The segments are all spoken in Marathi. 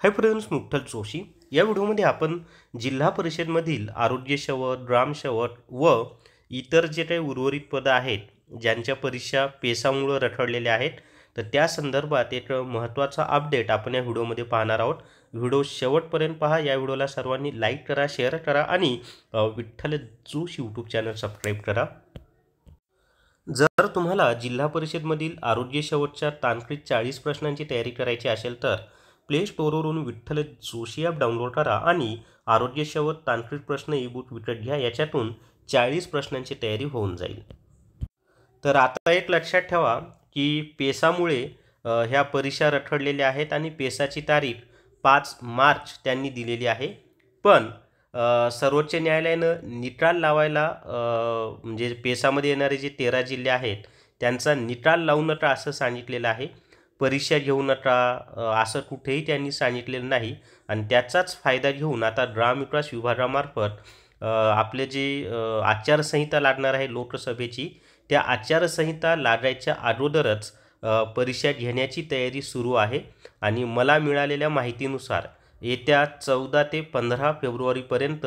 हाय फ्रेंड्स, मुठ्ठल जोशी या व्हिडिओमध्ये आपण जिल्हा परिषदमधील आरोग्य सेवक, ग्रामसेवक व इतर जे काही उर्वरित पदं आहेत ज्यांच्या परीक्षा पेसामुळे रखडलेल्या आहेत तर त्या संदर्भात एक महत्त्वाचा अपडेट आपण या व्हिडिओमध्ये पाहणार आहोत। व्हिडिओ शेवटपर्यंत पहा। या व्हिडिओला सर्वांनी लाईक करा, शेअर करा आणि Vitthal Joshi YouTube channel subscribe करा। जर तुम्हाला जिल्हा परिषदमधील आरोग्य सेवकच्या तांत्रिक 40 प्रश्नांची तयारी करायची असेल तर प्ले स्टोरवरून विठ्ठल जोशी ॲप डाउनलोड करा आणि आरोग्य सेवक तांत्रिक प्रश्न ई-बुक विकत घ्या। याच्यातून 40 प्रश्नांची तयारी होऊन जाईल। तर आता एक लक्षात ठेवा की पेसामुळे ह्या परीक्षा रखडलेल्या आहेत आणि पेसाची तारीख 5 मार्च त्यांनी दिलेली आहे। पण सर्वोच्च न्यायालयानं निकाल लावायला म्हणजे पेसामध्ये येणारे जे 13 जिल्हे आहेत त्यांचा निकाल लावू नका असं सांगितलेलं आहे। परीक्षा घेऊ नका असं कुठेही त्यांनी सांगितलेलं नाही आणि त्याचाच फायदा घेऊन आता ग्रामविकास विभागामार्फत आपले जे आचारसंहिता लागणार आहे लोकसभेची त्या आचारसंहिता लागायच्या अगोदरच परीक्षा घेण्याची तयारी सुरू आहे। आणि मला मिळालेल्या माहितीनुसार येत्या 14 ते 15 फेब्रुवारीपर्यंत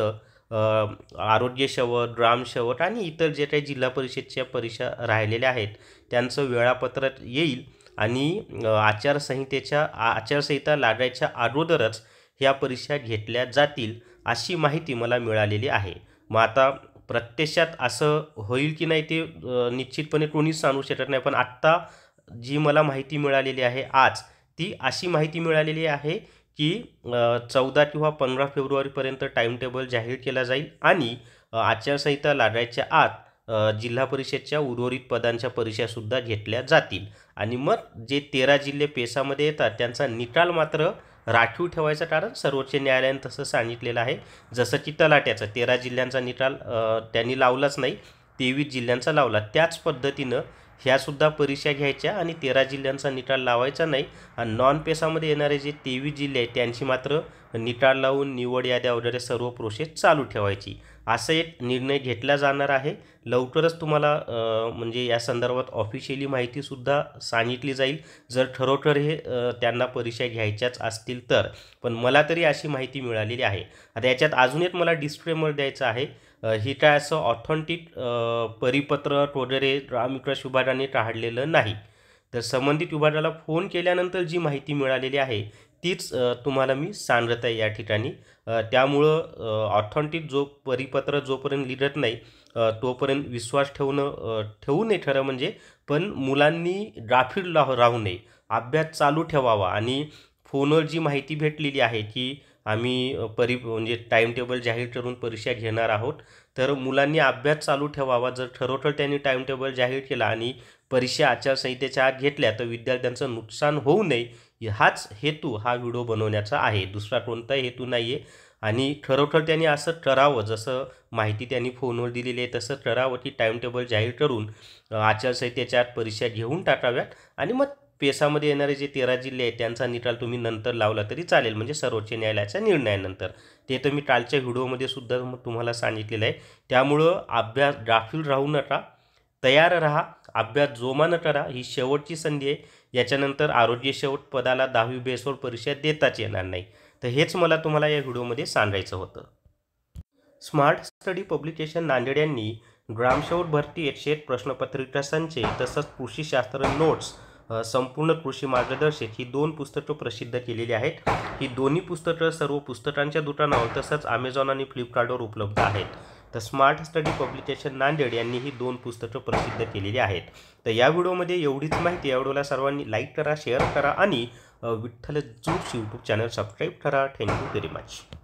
आरोग्य सेवक, ग्रामसेवक आणि इतर जे काही जिल्हा परिषदच्या परीक्षा राहिलेल्या आहेत त्यांचं वेळापत्रक येईल आणि आचारसंहिता लागायच्या अगोदरच ह्या परीक्षा घेतल्या जातील अशी माहिती मला मिळालेली आहे। मग आता प्रत्यक्षात असं होईल की नाही ते निश्चितपणे कोणीच सांगू शकत नाही, पण आत्ता जी मला माहिती मिळालेली आहे आज ती अशी माहिती मिळालेली आहे की 14 किंवा 15 फेब्रुवारीपर्यंत टाइम टेबल जाहीर केला जाईल आणि आचारसंहिता लागायच्या आत जिल्हा परिषदच्या उर्वरित पदांच्या परीक्षासुद्धा घेतल्या जातील। आणि मग जे 13 जिल्हे पेसामध्ये येतात त्यांचा निकाल मात्र राखीव ठेवायचं, कारण सर्वोच्च न्यायालयाने तसं सांगितलेलं आहे। जसं की तलाट्याचा 13 जिल्ह्यांचा निकाल त्यांनी लावलाच नाही, 23 जिल्ह्यांचा लावला, त्याच पद्धतीनं ह्यासुद्धा परीक्षा घ्यायच्या आणि 13 जिल्ह्यांचा निकाल लावायचा नाही आणि नॉन पेसामध्ये येणारे जे 23 जिल्हे आहेत त्यांची मात्र निकाल लावून निवड याद्या वगैरे सर्व प्रोसेस चालू ठेवायची असं एक निर्णय घेतला जाणार आहे। लवकरच तुम्हाला म्हणजे या संदर्भात ऑफिशियली माहितीसुद्धा सांगितली जाईल जर खरोखर हे त्यांना परीक्षा घ्यायच्याच असतील तर। पण मला तरी अशी माहिती मिळालेली आहे। आता याच्यात अजून एक मला डिस्क्लेमर द्यायचं आहे, ही काय असं ऑथेंटिक परिपत्रक वगैरे ग्रामविकास विभागाने काढलेलं नाही, तर संबंधित विभागाला फोन केल्यानंतर जी माहिती मिळालेली आहे तीच तुम्हाला मी सांगत आहे या ठिकाणी। त्यामुळं ऑथेंटिक जो परिपत्र जोपर्यंत लिहित नाही तोपर्यंत विश्वास ठेवू नये खरं म्हणजे, पण मुलांनी गाफील राहू नये, अभ्यास चालू ठेवावा आणि फोनवर जी माहिती भेटलेली आहे की आम्ही म्हणजे टाइम टेबल जाहीर करून परीक्षा घेणार आहोत तर मुलांनी अभ्यास चालू ठेवावा। जर खरोखर त्यांनी टाइम टेबल जाहीर केला आणि परीक्षा आचारसंहितेच्या आत घेतल्या तर विद्यार्थ्यांचं नुकसान होऊ नये हाच हेतू हा व्हिडिओ बनवण्याचा आहे, दुसरा कोणताही हेतू नाही आहे। आणि खरोखर त्यांनी असं ठरावं, जसं माहिती त्यांनी फोनवर दिलेली आहे तसं ठरावं की टाइम टेबल जाहीर करून आचारसंहितेच्या आत परीक्षा घेऊन टाकाव्यात आणि मग पेसामध्ये येणारे जे 13 जिल्हे आहेत त्यांचा निकाल तुम्ही नंतर लावला तरी चालेल, म्हणजे सर्वोच्च न्यायालयाच्या निर्णयानंतर। ते तर मी कालच्या व्हिडिओमध्ये सुद्धा तुम्हाला सांगितलेलं आहे। त्यामुळं अभ्यास गाफील राहू नका, तयार राहा, अभ्यास जोमानं करा, ही शेवटची संधी आहे। याच्यानंतर आरोग्य सेवक पदाला 10वी बेसवर परीक्षा देताच येणार नाही। तर हेच मला तुम्हाला या व्हिडिओमध्ये सांगायचं होतं। स्मार्ट स्टडी पब्लिकेशन नांदेड यांनी ग्रामसेवक भरती 101 प्रश्नपत्रिका संच तसंच कृषीशास्त्र नोट्स संपूर्ण कृषी मार्गदर्शक ही 2 पुस्तकं प्रसिद्ध केलेली आहेत। ही दोन्ही पुस्तकं सर्व पुस्तकांच्या दुकानावर तसंच अमेझॉन आणि फ्लिपकार्टवर उपलब्ध आहेत। तर स्मार्ट स्टडी पब्लिकेशन नांदेड यांनी ही 2 पुस्तकं प्रसिद्ध केलेली आहेत। तर या व्हिडिओमध्ये एवढीच माहिती। या व्हिडिओला सर्वांनी लाईक करा, शेअर करा आणि Vitthal Joshi YouTube channel subscribe करा। Thank you very much.